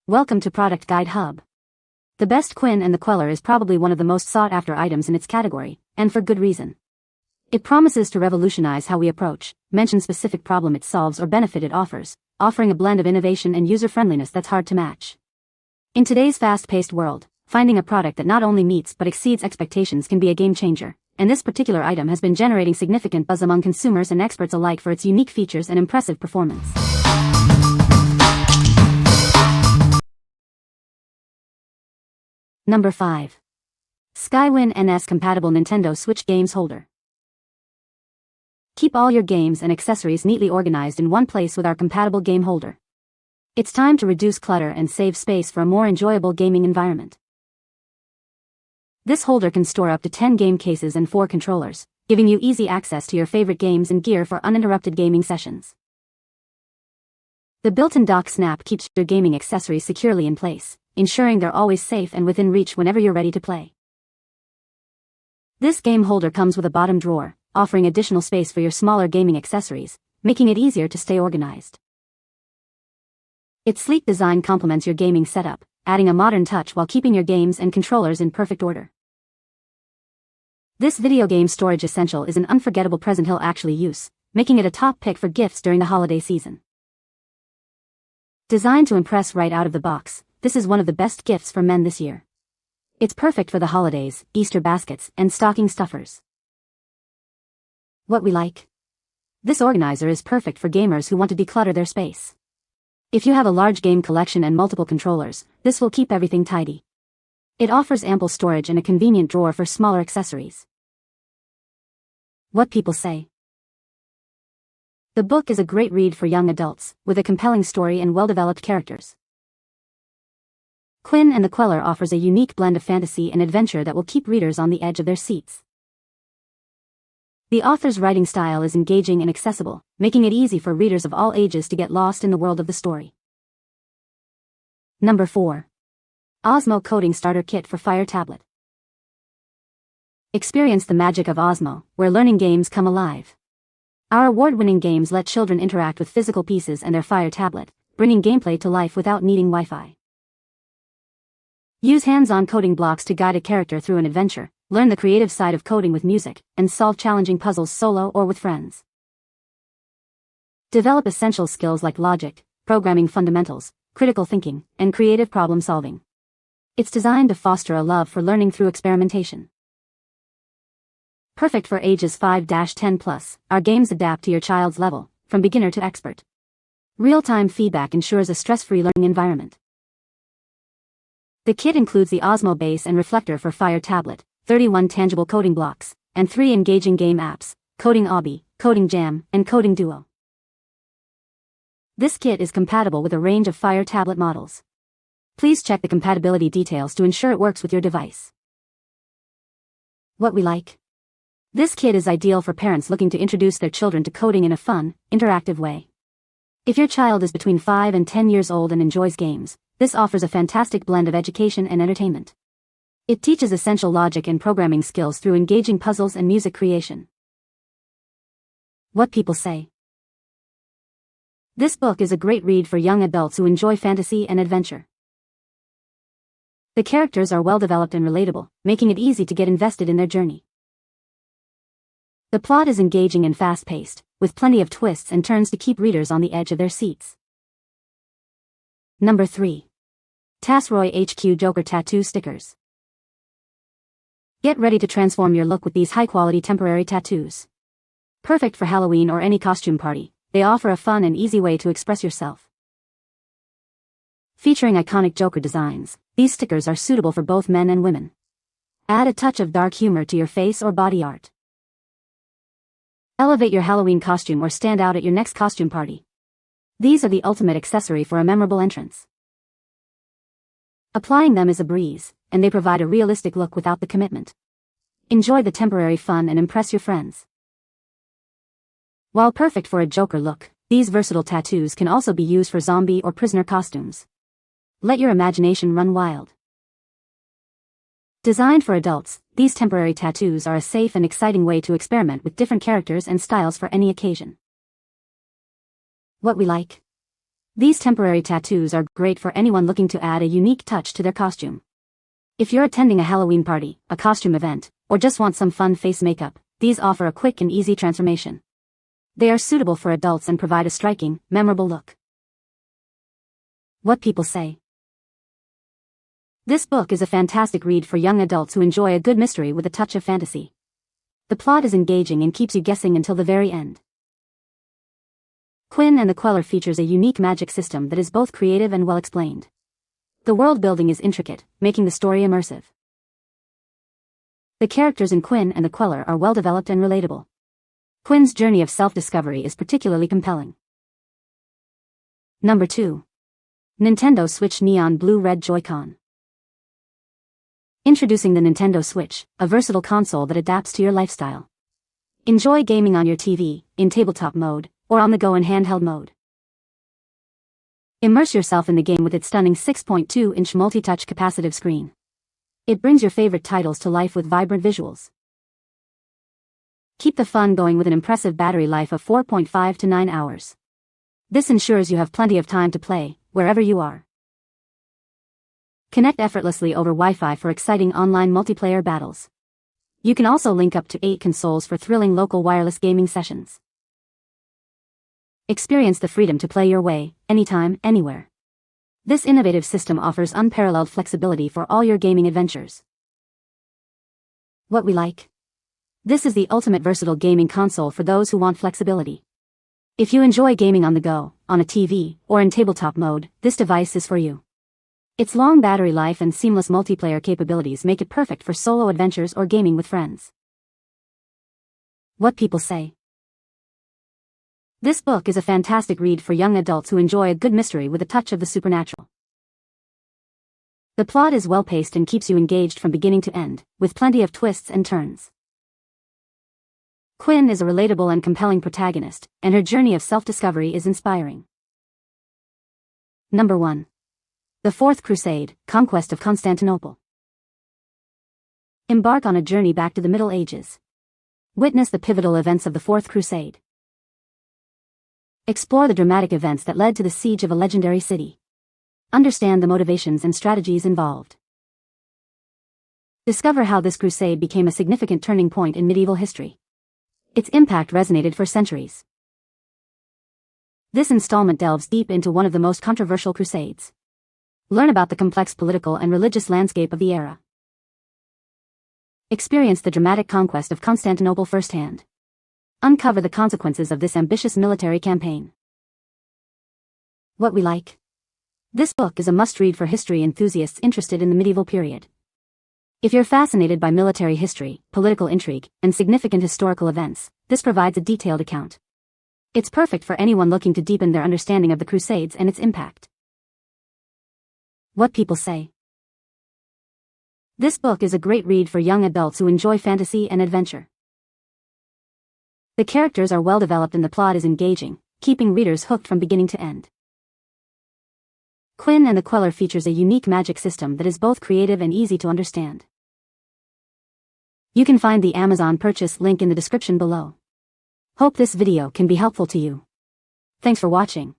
Welcome to Product Guide Hub. The best Quinn and the Queller is probably one of the most sought-after items in its category, and for good reason. It promises to revolutionize how we approach, mention specific problem it solves or benefit it offers, offering a blend of innovation and user-friendliness that's hard to match. In today's fast-paced world, finding a product that not only meets but exceeds expectations can be a game-changer, and this particular item has been generating significant buzz among consumers and experts alike for its unique features and impressive performance. Number 5. Skywin NS-compatible Nintendo Switch Games Holder. Keep all your games and accessories neatly organized in one place with our compatible game holder. It's time to reduce clutter and save space for a more enjoyable gaming environment. This holder can store up to 10 game cases and 4 controllers, giving you easy access to your favorite games and gear for uninterrupted gaming sessions. The built-in dock snap keeps your gaming accessories securely in place, ensuring they're always safe and within reach whenever you're ready to play. This game holder comes with a bottom drawer, offering additional space for your smaller gaming accessories, making it easier to stay organized. Its sleek design complements your gaming setup, adding a modern touch while keeping your games and controllers in perfect order. This video game storage essential is an unforgettable present he'll actually use, making it a top pick for gifts during the holiday season. Designed to impress right out of the box, this is one of the best gifts for men this year. It's perfect for the holidays, Easter baskets, and stocking stuffers. What we like? This organizer is perfect for gamers who want to declutter their space. If you have a large game collection and multiple controllers, this will keep everything tidy. It offers ample storage and a convenient drawer for smaller accessories. What people say. The book is a great read for young adults, with a compelling story and well-developed characters. Quinn and the Queller offers a unique blend of fantasy and adventure that will keep readers on the edge of their seats. The author's writing style is engaging and accessible, making it easy for readers of all ages to get lost in the world of the story. Number 4. Osmo Coding Starter Kit for Fire Tablet. Experience the magic of Osmo, where learning games come alive. Our award-winning games let children interact with physical pieces and their Fire tablet, bringing gameplay to life without needing Wi-Fi. Use hands-on coding blocks to guide a character through an adventure, learn the creative side of coding with music, and solve challenging puzzles solo or with friends. Develop essential skills like logic, programming fundamentals, critical thinking, and creative problem-solving. It's designed to foster a love for learning through experimentation. Perfect for ages 5-10+, our games adapt to your child's level, from beginner to expert. Real-time feedback ensures a stress-free learning environment. The kit includes the Osmo base and reflector for Fire tablet, 31 tangible coding blocks, and 3 engaging game apps, Coding Obby, Coding Jam, and Coding Duo. This kit is compatible with a range of Fire tablet models. Please check the compatibility details to ensure it works with your device. What we like? This kit is ideal for parents looking to introduce their children to coding in a fun, interactive way. If your child is between 5 and 10 years old and enjoys games, this offers a fantastic blend of education and entertainment. It teaches essential logic and programming skills through engaging puzzles and music creation. What people say. This book is a great read for young adults who enjoy fantasy and adventure. The characters are well developed and relatable, making it easy to get invested in their journey. The plot is engaging and fast-paced, with plenty of twists and turns to keep readers on the edge of their seats. Number 3. TASROI HQ Joker Tattoo Stickers. Get ready to transform your look with these high-quality temporary tattoos. Perfect for Halloween or any costume party, they offer a fun and easy way to express yourself. Featuring iconic Joker designs, these stickers are suitable for both men and women. Add a touch of dark humor to your face or body art. Elevate your Halloween costume or stand out at your next costume party. These are the ultimate accessory for a memorable entrance. Applying them is a breeze, and they provide a realistic look without the commitment. Enjoy the temporary fun and impress your friends. While perfect for a Joker look, these versatile tattoos can also be used for zombie or prisoner costumes. Let your imagination run wild. Designed for adults, these temporary tattoos are a safe and exciting way to experiment with different characters and styles for any occasion. What we like? These temporary tattoos are great for anyone looking to add a unique touch to their costume. If you're attending a Halloween party, a costume event, or just want some fun face makeup, these offer a quick and easy transformation. They are suitable for adults and provide a striking, memorable look. What people say. This book is a fantastic read for young adults who enjoy a good mystery with a touch of fantasy. The plot is engaging and keeps you guessing until the very end. Quinn and the Queller features a unique magic system that is both creative and well explained. The world building is intricate, making the story immersive. The characters in Quinn and the Queller are well developed and relatable. Quinn's journey of self-discovery is particularly compelling. Number 2. Nintendo Switch Neon Blue-Red Joy-Con. Introducing the Nintendo Switch, a versatile console that adapts to your lifestyle. Enjoy gaming on your TV, in tabletop mode, or on the go in handheld mode. Immerse yourself in the game with its stunning 6.2-inch multi-touch capacitive screen. It brings your favorite titles to life with vibrant visuals. Keep the fun going with an impressive battery life of 4.5 to 9 hours. This ensures you have plenty of time to play, wherever you are. Connect effortlessly over Wi-Fi for exciting online multiplayer battles. You can also link up to 8 consoles for thrilling local wireless gaming sessions. Experience the freedom to play your way, anytime, anywhere. This innovative system offers unparalleled flexibility for all your gaming adventures. What we like. This is the ultimate versatile gaming console for those who want flexibility. If you enjoy gaming on the go, on a TV, or in tabletop mode, this device is for you. Its long battery life and seamless multiplayer capabilities make it perfect for solo adventures or gaming with friends. What people say. This book is a fantastic read for young adults who enjoy a good mystery with a touch of the supernatural. The plot is well-paced and keeps you engaged from beginning to end, with plenty of twists and turns. Quinn is a relatable and compelling protagonist, and her journey of self-discovery is inspiring. Number 1. The Fourth Crusade, Conquest of Constantinople. Embark on a journey back to the Middle Ages. Witness the pivotal events of the Fourth Crusade. Explore the dramatic events that led to the siege of a legendary city. Understand the motivations and strategies involved. Discover how this crusade became a significant turning point in medieval history. Its impact resonated for centuries. This installment delves deep into one of the most controversial crusades. Learn about the complex political and religious landscape of the era. Experience the dramatic conquest of Constantinople firsthand. Uncover the consequences of this ambitious military campaign. What we like. This book is a must-read for history enthusiasts interested in the medieval period. If you're fascinated by military history, political intrigue, and significant historical events, this provides a detailed account. It's perfect for anyone looking to deepen their understanding of the Crusades and its impact. What people say. This book is a great read for young adults who enjoy fantasy and adventure. The characters are well developed and the plot is engaging, keeping readers hooked from beginning to end. Quinn and the Queller features a unique magic system that is both creative and easy to understand. You can find the Amazon purchase link in the description below. Hope this video can be helpful to you. Thanks for watching.